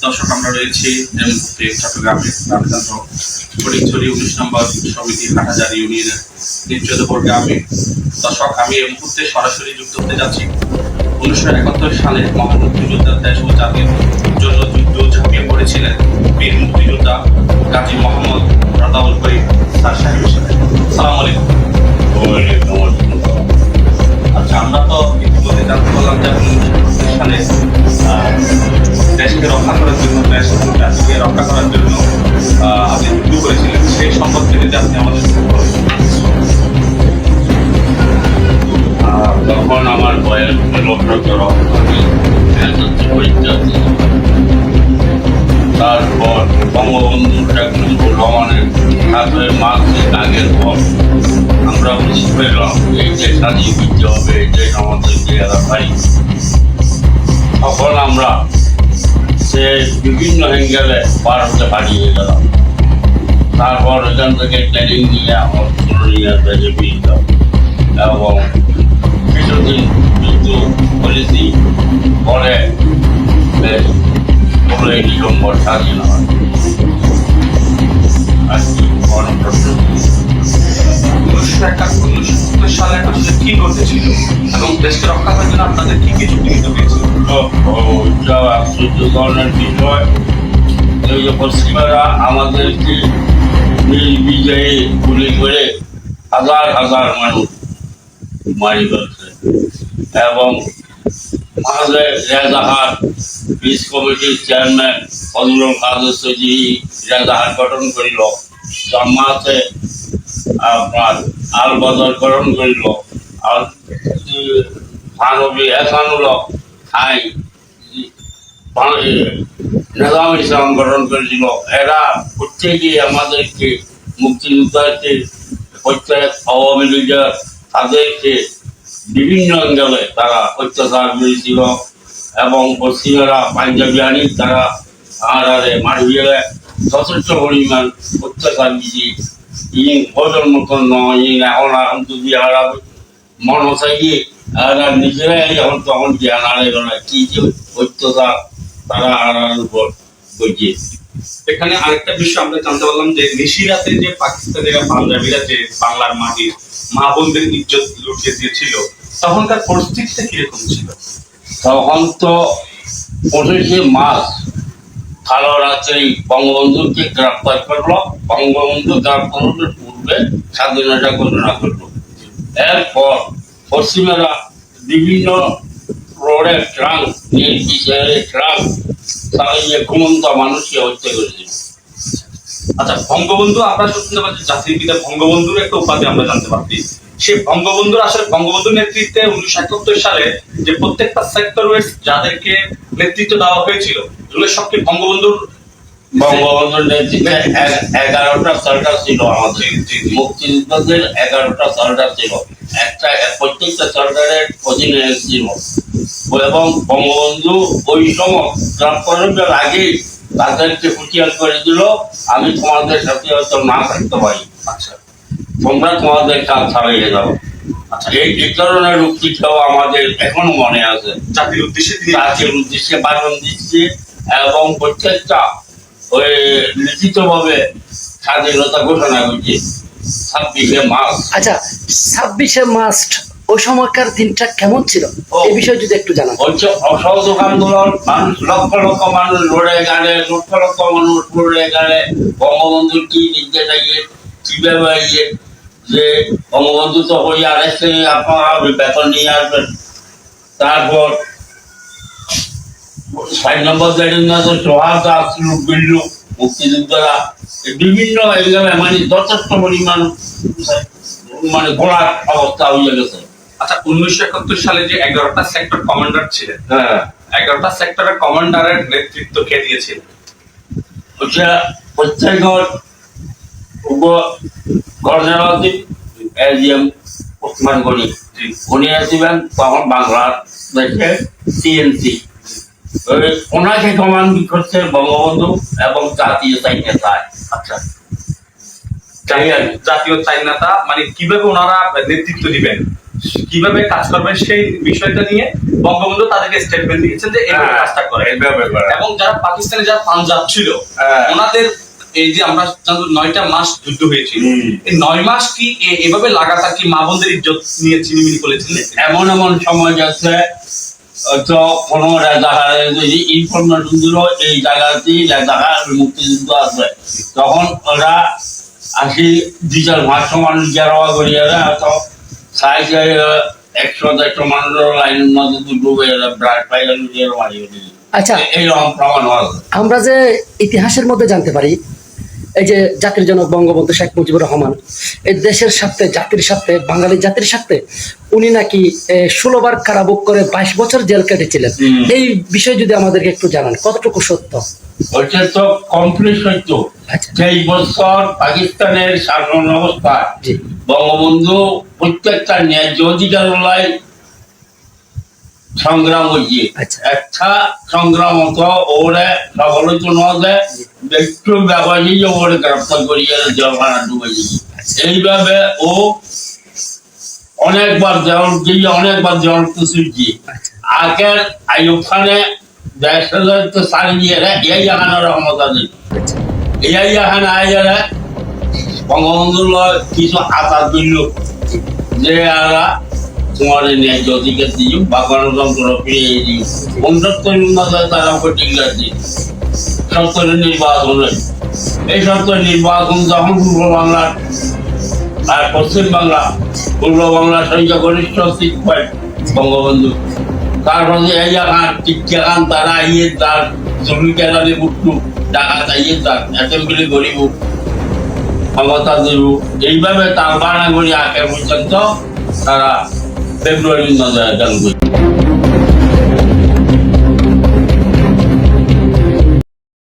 দর্শক, আমরা রয়েছি এই মুহূর্তে চট্টগ্রামের রামচন্দ্র ফটিকছড়ি 19 নম্বর সমিতি হাটাজারি ইউনিয়নের নির্যাতপুর গ্রামে। দর্শক, আমি এই মুহূর্তে সরাসরি যুক্ত হতে যাচ্ছি 1971 সালে মহান মুক্তিযোদ্ধা দেশ ও জাতির জন্য যুদ্ধ ঝাঁপিয়ে পড়েছিলেন বীর মুক্তিযোদ্ধা গাজী মোহাম্মদ রাদাউল করিম স্যার সাহেবের সাথে। সালাম আলাইকুম। আচ্ছা, আমরা তো ইতিমধ্যে জানতে পারলাম যে 1971 সালে দেশকে রক্ষা করার জন্য, দেশ এবং জাতিকে রক্ষা করার জন্য আপনি যুদ্ধ করেছিলেন। সেই সম্পর্কে যদি আপনি আমাদের তখন আমার বয়স ছিল 17। তারপর বঙ্গবন্ধু শেখ মুজিবুর রহমানের সাথে মাসের আগের পর আমরা বুঝতে পেলাম এই যে স্বাধীন করতে হবে, এই যে আমাদেরকে এরা ভাই। তখন আমরা সে বিভিন্ন অ্যাঙ্গেলে ভারতে হারিয়ে গেলাম। তারপর এখান থেকে ট্রেনিং নিয়ে অস্ত্র নিয়ে বেজে ফিরলাম এবং কিছুদিন যুদ্ধ করেছি। পরে বেশ 16 ডিসেম্বর স্বাধীন হয়। আর কি গণতন্ত্র 1971 সালে আসলে কি ঘটেছিল এবং দেশকে রক্ষা করার জন্য আপনাদের কি কি ঝুঁকি নিতে হয়েছিল? আশ্চর্য ধরনের বিষয়। এই যে পশ্চিমারা আমাদেরকে নির্বিজয়ে গুলি করে হাজার হাজার মানুষ মারি ফেলছে এবং আমাদের রেজাহার পিস কমিটির চেয়ারম্যান ফজলুল কাদের চৌধুরী রেজাহার গঠন করিল, জামাতে আপনার আল বদর গঠন করিল, আর থানবী এসানুল খাই নিজাম ইসলাম গঠন করেছিল। এরা প্রত্যেকেই আমাদেরকে মুক্তিযোদ্ধাকে, প্রত্যেক আওয়ামী লীগের তাদেরকে বিভিন্ন অঞ্চলে তারা অত্যাচার করেছিল এবং পশ্চিমেরা পাঞ্জাবি আনি তারা আড়ারে মারি গেলে যথেষ্ট পরিমাণ অত্যাচার দিয়েছি। ইন ভোজন মতন নয়, এখন যদি এরা মন চাইয়ে এরা নিজেরাই এখন তখন জ্ঞান আড়ে না কি যে অত্যাচার তারা আড়ার উপর করছে। এখানে আরেকটা বিষয় আমরা জানতে পারলাম যে নিশিরাতে যে পাকিস্তানিরা পাঞ্জাবিরা যে বাংলার মাটির মা বোনদের ইজ্জত লুটিয়ে দিয়েছিল, তখনকার পরিস্থিতিটা কিরকম ছিল? তখন তো 25 মার্চ কালো রাত্রি বঙ্গবন্ধুকে গ্রেপ্তার করলো। বঙ্গবন্ধু গ্রেপ্তারের পূর্বে স্বাধীনতা ঘোষণা করলো। এরপর পশ্চিমেরা বিভিন্ন রোডে ট্রাঙ্ক ট্রাঙ্ক চালিয়ে ঘুমন্ত মানুষকে হত্যা করেছিল। আচ্ছা, বঙ্গবন্ধু, আমরা শুনতে পাচ্ছি জাতির পিতা বঙ্গবন্ধুর একটা উপাধি আমরা জানতে পারছি। সেই বঙ্গবন্ধুর আসলে বঙ্গবন্ধুর নেতৃত্বে 1971 সালে যে প্রত্যেকটা সেক্টর ওয়াইজ যাদেরকে নেতৃত্ব দেওয়া হয়েছিল, এগুলো সব কি বঙ্গবন্ধুর নেতৃত্বে 11টা সরকার ছিল। আমাদের মুক্তিযোদ্ধাদের 11টা সরকার ছিল। প্রত্যেকটা সরকারের অধীনে ছিল এবং বঙ্গবন্ধু ওই সময় গ্রেপ্তারের আগে তাদেরকে হুঁশিয়ার করে দিল, আমি তোমাদের সাথে হয়তো না থাকতে পারি, আচ্ছা তোমরা তোমাদের কাজ ছাড়িয়ে যাও। আচ্ছা, এই ধরনের উক্তিটাও আমাদের এখনো মনে আছে। জাতির উদ্দেশ্যে বারণ দিচ্ছে এবং প্রত্যেকটা ওই লিখিতভাবে স্বাধীনতা ঘোষণা করছে 26 মার্চ। আচ্ছা, 26 মার্চ ওই সময়কার দিনটা কেমন ছিল এই বিষয়ে যদি একটু জানান। হচ্ছে অসহযোগ আন্দোলন, মানুষ লক্ষ লক্ষ মানুষ লড়ে গেলে, লক্ষ লক্ষ মানুষ লড়ে গেলে বঙ্গবন্ধুর কি নির্দেশ আইয়ে কিভাবে আইয়ে যে বঙ্গবন্ধু তো হয়ে আরেকটে আপনারা বেতন নিয়ে আসবেন। তারপর 6 নম্বর সোহাগ আসছিল বিল্লু মুক্তিযোদ্ধারা বিভিন্ন এলাকায় মানে যথেষ্ট পরিমাণ মানে ঘোড়ার অবস্থা হয়ে গেছে। আচ্ছা, 1971 সালে যে 11টা সেক্টর কমান্ডার ছিলেন, হ্যাঁ, 11টা সেক্টরের কমান্ডারের নেতৃত্ব কে দিয়েছিলেন? প্রত্যেকের গর্জনাদি এজিএম ওসমান গনি উনি আসবেন তখন বাংলার দেশে সিএনসি। ওনাকে কমান্ড করছে বঙ্গবন্ধু এবং জাতীয় চাইনেতা। আচ্ছা, জাতীয় চাই নেতা মানে কিভাবে ওনারা নেতৃত্ব দিবেন কিভাবে কাজ করবে সেই বিষয়টা নিয়ে বঙ্গবন্ধু তাদেরকে স্টেটমেন্ট দিয়েছেন যে এইভাবে কাজটা করে। এইভাবে করে। এবং যারা পাকিস্তানে যারা পাঞ্জাব ছিল হ্যাঁ। ওনাদের এই যে আমরা জানতো 9টা মাস যুদ্ধ হয়েছিল, এই 9 মাস কি এভাবে লাগাতার কি মা বোনদের ইজ্জত নিয়ে চিনিমিনি করেছিলেন? এমন এমন সময় যাচ্ছে তো কোনো রাজাকারের যদি ইনফরমেশন দিল এই জায়গাতেই রাজাকার মুক্তিযুদ্ধ আছে, তখন ওরা আসি 2-4 মাস সমান গেরোয়া করিয়া তো সাই 100-150 মানুষের লাইনের মধ্যে ডুবে ব্রাশ পাইলে মারি আচ্ছা, এইরকম প্রমাণ হয়। আমরা যে ইতিহাসের মধ্যে জানতে পারি এই যে জাতির জনক বঙ্গবন্ধু শেখ মুজিবুর রহমান এই দেশের সাথে জাতির সাথে বাঙালি জাতির সাথে উনি নাকি 16 বার কারাভোগ করে 22 বছর জেল কেটেছিলেন। এই বিষয়ে যদি আমাদেরকে একটু জানান কতটুকু সত্য? ওইটা তো কমপ্লিট সত্য। আচ্ছা। সেই বছর পাকিস্তানের শাসন অবস্থায় জি। বঙ্গবন্ধু প্রত্যেকটা ন্যায্য অধিকার লাই সংগ্রাম হয়েছে। আচ্ছা। একটা সংগ্রাম হতো ওরে সফল হইতো না যে একটু ব্যবহারী ওরে গ্রেপ্তার করিয়ে জলখানা ডুবে দিয়েছে। এইভাবে ও অনেকবার দেওয়ার দিয়ে অনেকবার দেওয়ার খুশি আগের আইয়ুব খানে 10,000 তো সারি নিয়ে এই জাহানোর রহমত আছে এই জাহান আইয়ারা বঙ্গবন্ধুর কিছু আঘাত দিল যে আরা তোমার ন্যায্য অধিকার দিও বা গণতন্ত্র ফিরিয়ে দিও 69 তারা ঠিক আছে। 70 নির্বাচনে এই 70 নির্বাচন যখন পূর্ব বাংলার আর পশ্চিম বাংলা পূর্ব বাংলার সংখ্যাগরিষ্ঠ সিট পায় বঙ্গবন্ধু, তারপরে এই জায়গার টিকা খান তারা ইয়ে তার জমি কেনারে উঠলু টাকা চাইয়ে তার অ্যাসেম্বলি গরিব ক্ষমতা দেব এইভাবে তার বাড়া করি আগে পর্যন্ত তারা ফেব্রুয়ারি 9 গান করি।